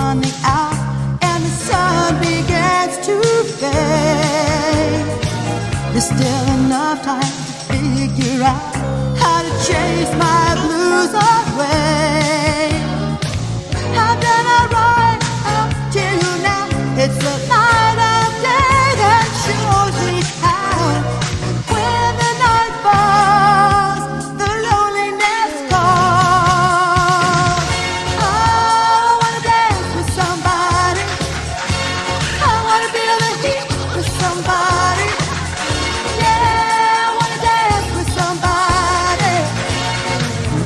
running out and the sun begins to fade. There's still enough time to figure out how to chase my blues away. How can I ride up to you now? It's the light of day that shows me how. When the night falls, the loneliness calls. Oh, I wanna dance with somebody. I wanna feel the heat with somebody. Yeah, I wanna dance with somebody.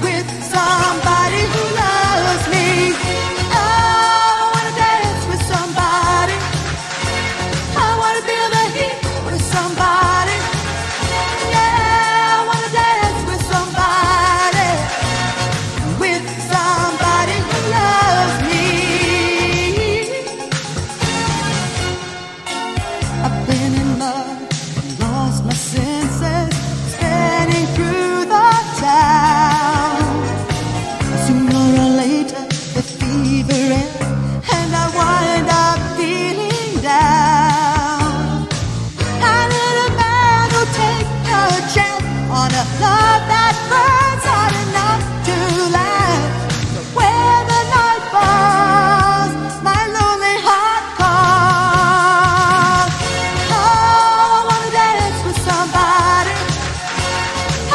With somebody who loves me. Oh, I wanna dance with somebody. I wanna feel the heat with somebody. Yeah, I wanna dance with somebody. With somebody who loves me. I've been in love, lost my senses, spinning through the town. Sooner or later, the fever ends, and I wind up feeling down. I need a man who'll take a chance on a love that burns hot enough to last. When the night falls, my lonely heart calls. Oh, I wanna dance with somebody.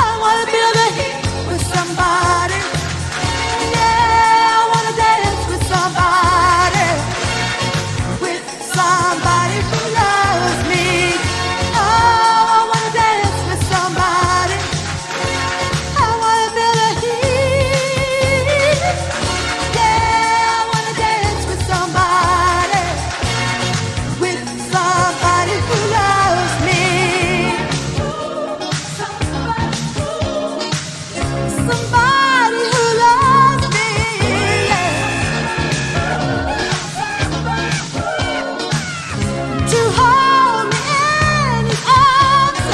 I wanna feel the heat with somebody. Yeah, I wanna dance with somebody. With somebody who loves me. Oh, I wanna dance with somebody. I wanna feel the heat. Yeah, I wanna dance with somebody. With somebody who loves me. Somebody who loves me. To hold me in his arms.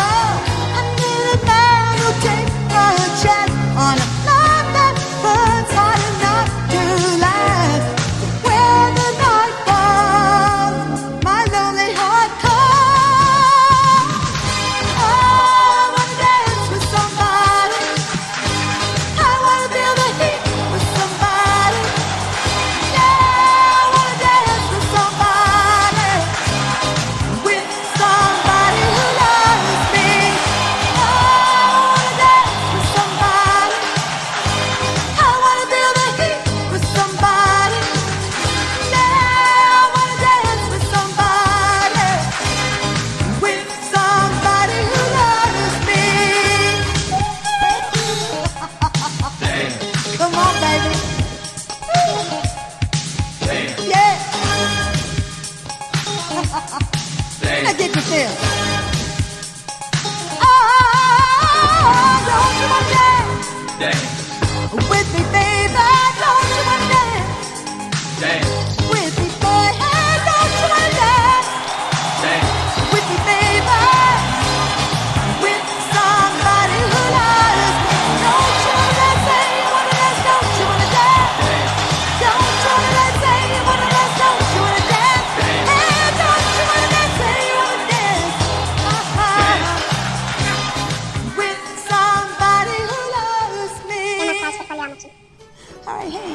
I need a man who'll take a chance on a love that burns hot enough to last. When the night falls, my lonely heart calls. Oh, I wanna dance with somebody. I wanna feel the heat with somebody. Yeah, I wanna dance with somebody. With somebody who loves me. Oh, I wanna dance with somebody. I wanna feel the heat with somebody. Yeah, I wanna dance with somebody. With somebody who loves me. Come on, baby. Yeah. I get the feel. Oh, don't you wanna dance with me, baby? Don't you wanna dance with me, boy? Hey, don't you wanna dance with me, baby? With somebody who loves me. Don't you wanna dance? Say you wanna dance. Don't you wanna dance? Don't you wanna dance? Say you wanna dance. Don't you wanna dance? Hey, don't you wanna dance? Say you wanna dance. With somebody who loves me. All right, hey.